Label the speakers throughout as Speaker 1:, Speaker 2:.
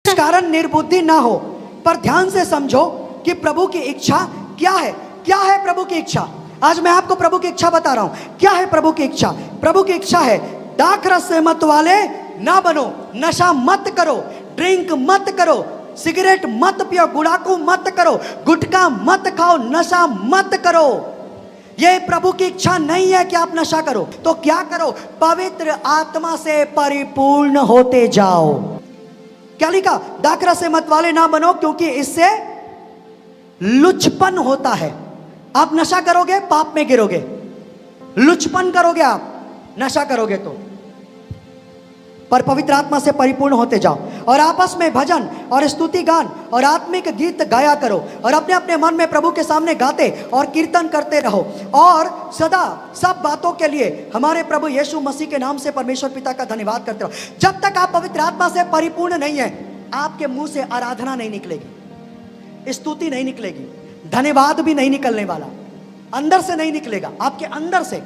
Speaker 1: इस कारण निर्बुद्धि ना हो, पर ध्यान से समझो कि प्रभु की इच्छा क्या है। क्या है प्रभु की इच्छा? आज मैं आपको प्रभु की इच्छा बता रहा हूं। क्या है प्रभु की इच्छा? प्रभु की इच्छा है दाखरस से मत वाले ना बनो, नशा मत करो, ड्रिंक मत करो, सिगरेट मत पियो, गुड़ाकू मत करो, गुटखा मत खाओ, नशा मत करो। यह प्रभु की इच्छा नहीं है कि आप नशा करो। तो क्या करो? पवित्र आत्मा से परिपूर्ण होते जाओ। क्या लिखा? दाखरस से मत वाले ना बनो, क्योंकि इससे लुचपन होता है। आप नशा करोगे, पाप में गिरोगे। लुचपन करोगे, आप नशा करोगे तो। पर पवित्र आत्मा से परिपूर्ण होते जाओ और आपस में भजन और स्तुति गान और आत्मिक गीत गाया करो और अपने अपने मन में प्रभु के सामने गाते और कीर्तन करते रहो और सदा सब बातों के लिए हमारे प्रभु यीशु मसीह के नाम से परमेश्वर पिता का धन्यवाद करते रहो। जब तक आप पवित्र आत्मा से परिपूर्ण नहीं है, आपके मुंह से आराधना नहीं निकलेगी, स्तुति नहीं निकलेगी, धन्यवाद भी नहीं निकलने वाला, अंदर से नहीं निकलेगा। आपके अंदर से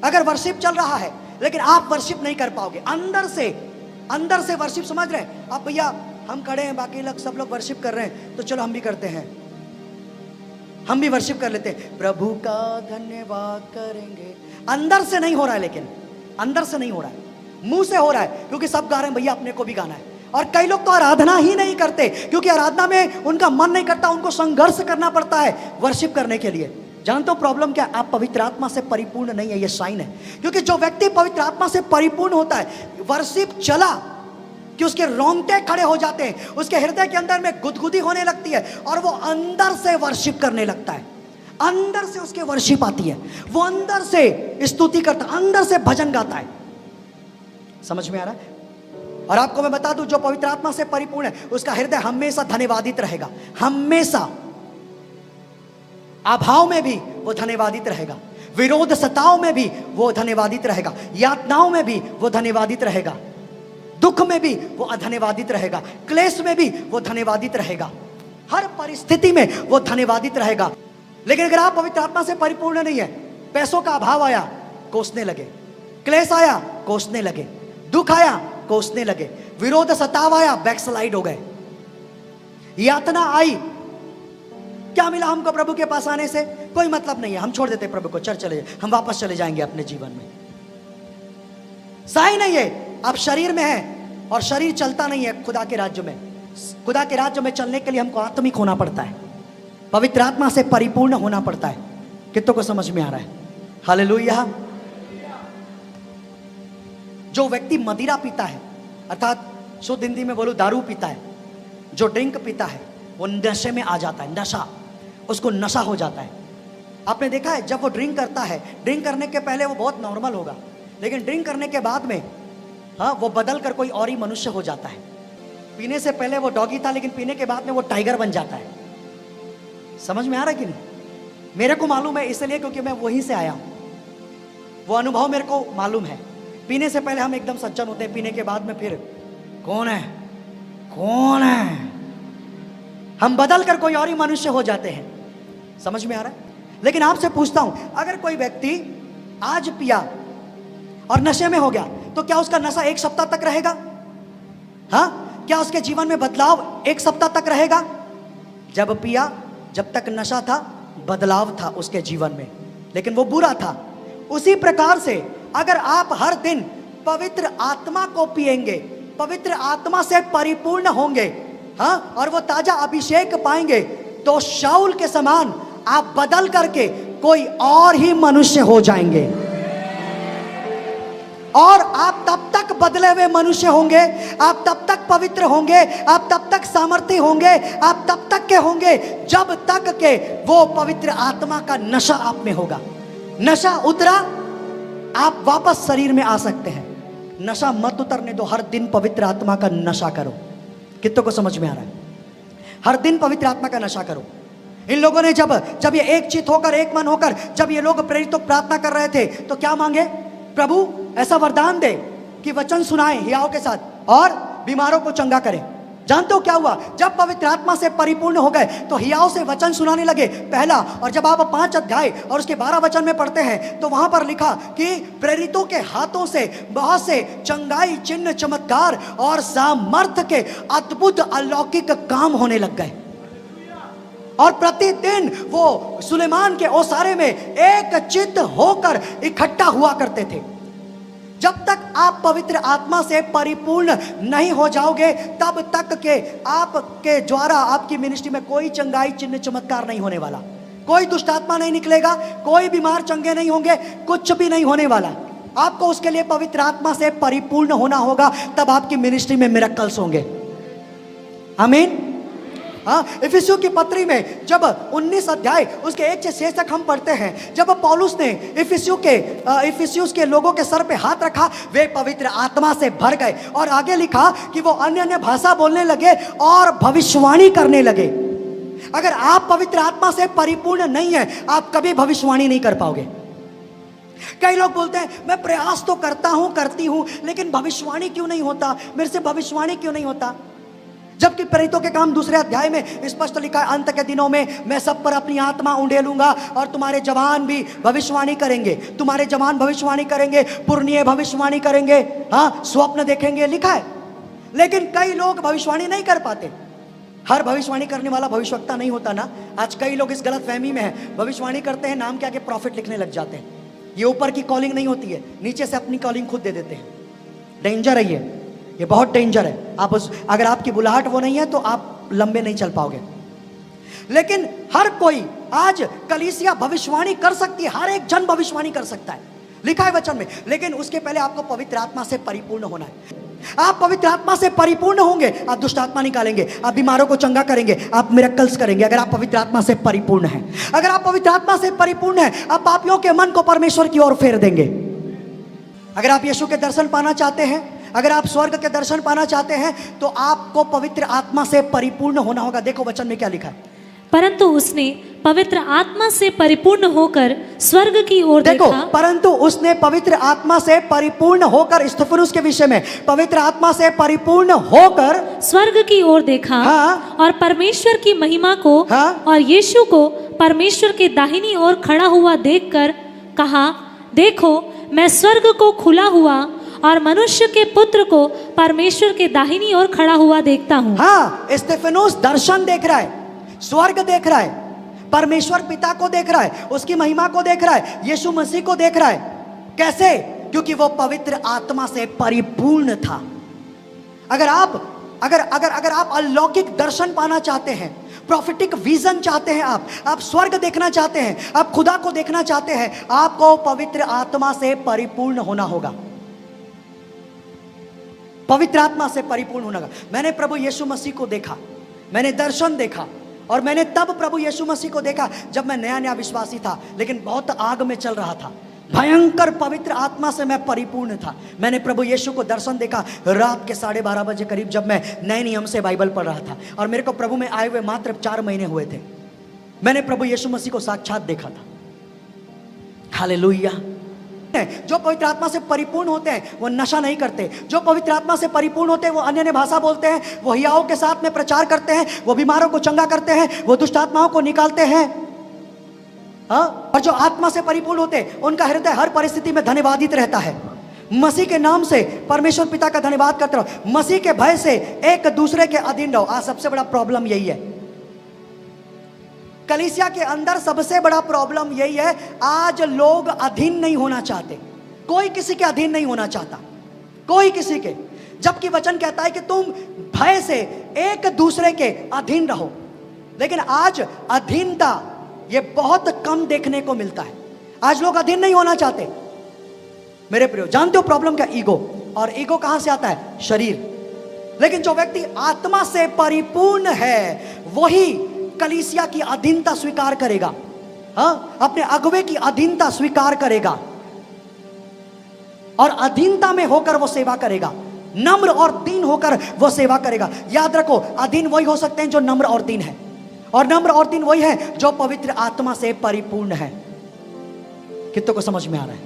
Speaker 1: अगर वर्शिप चल रहा है लेकिन आप वर्शिप नहीं कर पाओगे, अंदर से वर्शिप, समझ रहे हैं आप? भैया हम खड़े हैं, बाकी लोग सब लोग वर्शिप कर रहे हैं, तो चलो हम भी करते हैं, हम भी वर्शिप कर लेते हैं, प्रभु का धन्यवाद करेंगे। अंदर से नहीं हो रहा है, लेकिन अंदर से नहीं हो रहा है, मुंह से हो रहा है, क्योंकि सब गा रहे हैं, भैया अपने को भी गाना है। और कई लोग तो आराधना ही नहीं करते, क्योंकि आराधना में उनका मन नहीं करता, उनको संघर्ष करना पड़ता है वर्शिप करने के लिए। जानते हो प्रॉब्लम क्या? आप पवित्र आत्मा से परिपूर्ण नहीं है, ये साइन है। क्योंकि जो व्यक्ति पवित्र आत्मा से परिपूर्ण होता है, वर्शिप चला कि उसके रोंगटे खड़े हो जाते हैं, उसके हृदय के अंदर में गुदगुदी होने लगती है और वो अंदर से वर्शिप करने लगता है, अंदर से उसके वर्शिप आती है, वो अंदर से स्तुति करता है, अंदर से भजन गाता है। समझ में आ रहा है? और आपको मैं बता दूं, जो पवित्र आत्मा से परिपूर्ण है उसका हृदय हमेशा धन्यवादित रहेगा, हमेशा। अभाव में भी वो धन्यवादित रहेगा, विरोध सताओं में भी वो धन्यवादित रहेगा, यातनाओं में भी वो धन्यवादित रहेगा, दुख में भी वो अधन्यवादित रहेगा, क्लेश में भी वो धन्यवादित रहेगा, हर परिस्थिति में वो धन्यवादित रहेगा। लेकिन अगर आप पवित्र आत्मा से परिपूर्ण नहीं है, पैसों का अभाव आया कोसने लगे, क्लेश आया कोसने लगे, दुख आया कोसने लगे, विरोध सताव आया बैकस्लाइड हो गए, यातना आई, क्या मिला हमको प्रभु के पास आने से? कोई मतलब नहीं है, हम छोड़ देते प्रभु को, चर्च चले, हम वापस चले जाएंगे अपने जीवन में। सही नहीं है, आप शरीर में हैं और शरीर चलता नहीं है खुदा के राज्य में। खुदा के राज्य में चलने के लिए हमको आत्मिक होना पड़ता है, पवित्र आत्मा से परिपूर्ण होना पड़ता है। कितनों को समझ में आ रहा है? हालेलुया। जो व्यक्ति मदिरा पीता है, अर्थात शुद्ध हिंदी में बोलूं दारू पीता है, जो ड्रिंक पीता है, वो नशे में आ जाता है, नशा, उसको नशा हो जाता है। आपने देखा है जब वो ड्रिंक करता है, ड्रिंक करने के पहले वो बहुत नॉर्मल होगा, लेकिन ड्रिंक करने के बाद में वो बदल कर कोई और ही मनुष्य हो जाता है। पीने से पहले वो डॉगी था, लेकिन पीने के बाद में वो टाइगर बन जाता है। समझ में आ रहा है कि नहीं? मेरे को मालूम है, इसलिए क्योंकि मैं वहीं से आया हूं, वो अनुभव मेरे को मालूम है। पीने से पहले हम एकदम सज्जन होते हैं, पीने के बाद में फिर कौन है कौन है, हम बदल कर कोई और ही मनुष्य हो जाते हैं। समझ में आ रहा है? लेकिन आपसे पूछता हूं, अगर कोई व्यक्ति आज पिया और नशे में हो गया, तो क्या उसका नशा एक सप्ताह तक रहेगा? हाँ, क्या उसके जीवन में बदलाव एक सप्ताह तक रहेगा? जब पिया, जब तक नशा था, बदलाव था उसके जीवन में, लेकिन वो बुरा था। उसी प्रकार से अगर आप हर दिन पवित्र आत्मा को पिएंगे, पवित्र आत्मा से परिपूर्ण होंगे, हाँ, और वो ताजा अभिषेक पाएंगे, तो शाऊल के समान आप बदल करके कोई और ही मनुष्य हो जाएंगे। और आप तब तक बदले हुए मनुष्य होंगे, आप तब तक पवित्र होंगे, आप तब तक सामर्थी होंगे, आप तब तक के होंगे जब तक के वो पवित्र आत्मा का नशा आप में होगा। नशा उतरा, आप वापस शरीर में आ सकते हैं। नशा मत उतरने दो, हर दिन पवित्र आत्मा का नशा करो। कितनों को समझ में आ रहा है? हर दिन पवित्र आत्मा का नशा करो। इन लोगों ने जब ये एक चित होकर, एक मन होकर, जब ये लोग प्रेरित होकर प्रार्थना कर रहे थे, तो क्या मांगे? प्रभु ऐसा वरदान दे कि वचन सुनाए हियाव के साथ और बीमारों को चंगा करें। जानते हो क्या हुआ? जब पवित्र आत्मा से परिपूर्ण हो गए तो हियाव से वचन सुनाने लगे, पहला। और जब आप 5 अध्याय और उसके 12 वचन में पढ़ते हैं तो वहां पर लिखा कि प्रेरितों के हाथों से बहुत से चंगाई, चिन्ह, चमत्कार और सामर्थ्य के अद्भुत अलौकिक काम होने लग गए। और प्रतिदिन वो सुलेमान के ओसारे में एक चित्त होकर इकट्ठा हुआ करते थे। जब तक आप पवित्र आत्मा से परिपूर्ण नहीं हो जाओगे तब तक के आपके द्वारा आपकी मिनिस्ट्री में कोई चंगाई, चिन्ह, चमत्कार नहीं होने वाला, कोई दुष्ट आत्मा नहीं निकलेगा, कोई बीमार चंगे नहीं होंगे, कुछ भी नहीं होने वाला। आपको उसके लिए पवित्र आत्मा से परिपूर्ण होना होगा, तब आपकी मिनिस्ट्री में मिरेकल्स होंगे। आमीन। हाँ, इफिसियों की पत्री में जब 19 अध्याय उसके 1 से 6 तक हम पढ़ते हैं, जब पौलुस ने इफिसियुस के लोगों के सर पे हाथ रखा, वे पवित्र आत्मा से भर गए। और आगे लिखा कि वो अन्य अन्य भाषा बोलने लगे और भविष्यवाणी करने लगे। अगर आप पवित्र आत्मा से परिपूर्ण नहीं है, आप कभी भविष्यवाणी नहीं कर पाओगे। कई लोग बोलते हैं मैं प्रयास तो करता हूं, करती हूं, लेकिन भविष्यवाणी क्यों नहीं होता, मेरे से भविष्यवाणी क्यों नहीं होता। जबकि प्रेरितों के काम 2 अध्याय में स्पष्ट लिखा है, अंत के दिनों में मैं सब पर अपनी आत्मा उंडेलूंगा और तुम्हारे जवान भी भविष्यवाणी करेंगे, तुम्हारे जवान भविष्यवाणी करेंगे, पुरनिये भविष्यवाणी करेंगे, हाँ, स्वप्न देखेंगे, लिखा है। लेकिन कई लोग भविष्यवाणी नहीं कर पाते। हर भविष्यवाणी करने वाला भविष्यवक्ता नहीं होता ना। आज कई लोग इस गलत फहमी में है, भविष्यवाणी करते हैं, नाम के आगे प्रॉफिट लिखने लग जाते हैं। ये ऊपर की कॉलिंग नहीं होती है, नीचे से अपनी कॉलिंग खुद दे देते हैं। डेंजर है ये बहुत डेंजर है। अगर आपकी बुलाहट वो नहीं है तो आप लंबे नहीं चल पाओगे। लेकिन हर कोई आज कलीसिया भविष्यवाणी कर सकती है, हर एक जन भविष्यवाणी कर सकता है, लिखा है वचन में। लेकिन उसके पहले आपको पवित्र आत्मा से परिपूर्ण होना है। आप पवित्र आत्मा से परिपूर्ण होंगे, आप दुष्ट आत्मा निकालेंगे, आप बीमारों को चंगा करेंगे, आप मिरेकल्स करेंगे। अगर आप पवित्र आत्मा से परिपूर्ण हैं, अगर आप पवित्र आत्मा से परिपूर्ण हैं, आप पापियों के मन को परमेश्वर की ओर फेर देंगे। अगर आप यीशु के दर्शन पाना चाहते हैं, अगर आप स्वर्ग के दर्शन पाना चाहते हैं, तो आपको पवित्र आत्मा से परिपूर्ण होना होगा। देखो वचन में क्या लिखा है,
Speaker 2: परंतु उसने पवित्र आत्मा से परिपूर्ण होकर स्वर्ग की ओर देखा।
Speaker 1: देखो, परंतु उसने पवित्र आत्मा से परिपूर्ण होकर, स्तिफनुस के विषय में, पवित्र आत्मा से परिपूर्ण होकर
Speaker 2: स्वर्ग की ओर देखा,
Speaker 1: हाँ,
Speaker 2: और परमेश्वर की महिमा को,
Speaker 1: हाँ, और
Speaker 2: यीशु को परमेश्वर के दाहिनी ओर खड़ा हुआ देखकर कहा, देखो मैं स्वर्ग को खुला हुआ और मनुष्य के पुत्र को परमेश्वर के दाहिनी ओर खड़ा हुआ देखता हूँ।
Speaker 1: हाँ, स्तिफनुस दर्शन देख रहा है, स्वर्ग देख रहा है, परमेश्वर पिता को देख रहा है, उसकी महिमा को देख रहा है, यीशु मसीह को देख रहा है। कैसे? क्योंकि वो पवित्र आत्मा से परिपूर्ण था। अगर आप अलौकिक दर्शन पाना चाहते हैं, प्रॉफिटिक विजन चाहते हैं, आप स्वर्ग देखना चाहते हैं, आप खुदा को देखना चाहते हैं, आपको पवित्र आत्मा से परिपूर्ण होना होगा। पवित्र आत्मा से परिपूर्ण होना होगा। मैंने प्रभु यीशु मसीह को देखा, मैंने दर्शन देखा, और मैंने तब प्रभु यीशु मसीह को देखा जब मैं नया विश्वासी था, लेकिन बहुत आग में चल रहा था। भयंकर पवित्र आत्मा से मैं परिपूर्ण था। मैंने प्रभु यीशु को दर्शन देखा रात के 12:30 बजे करीब, जब मैं नए नियम से बाइबल पढ़ रहा था, और मेरे को प्रभु में आए हुए मात्र 4 महीने हुए थे। मैंने प्रभु यीशु मसीह को साक्षात देखा था। हालेलुया। जो पवित्र आत्मा से परिपूर्ण होते हैं वो नशा नहीं करते। जो पवित्र आत्मा से परिपूर्ण होते हैं वो अन्य भाषा बोलते हैं, वो हियाओं के साथ में प्रचार करते हैं, वो बीमारों को चंगा करते हैं, वो दुष्ट आत्माओं को निकालते हैं। हाँ, और जो आत्मा से परिपूर्ण होते हैं उनका हृदय हर परिस्थिति में धन्यवादित रहता है। मसीह के नाम से परमेश्वर पिता का धन्यवाद करते रहो, मसीह के भय से एक दूसरे के अधीन रहो। आज सबसे बड़ा प्रॉब्लम यही है, कलीसिया के अंदर सबसे बड़ा प्रॉब्लम यही है। आज लोग अधीन नहीं होना चाहते, कोई किसी के अधीन नहीं होना चाहता, कोई किसी के। जबकि वचन कहता है कि तुम भय से एक दूसरे के अधीन रहो। लेकिन आज अधीनता ये बहुत कम देखने को मिलता है। आज लोग अधीन नहीं होना चाहते। मेरे प्रियो, जानते हो प्रॉब्लम क्या? ईगो। और ईगो कहां से आता है? शरीर। लेकिन जो व्यक्ति आत्मा से परिपूर्ण है वही कलीसिया की अधीनता स्वीकार करेगा। हाँ, अपने अगुवे की अधीनता स्वीकार करेगा और अधीनता में होकर वो सेवा करेगा, नम्र और दीन होकर वो सेवा करेगा। याद रखो, अधीन वही हो सकते हैं जो नम्र और दीन है, और नम्र और दीन वही है जो पवित्र आत्मा से परिपूर्ण है। कितनों को समझ में आ रहा है?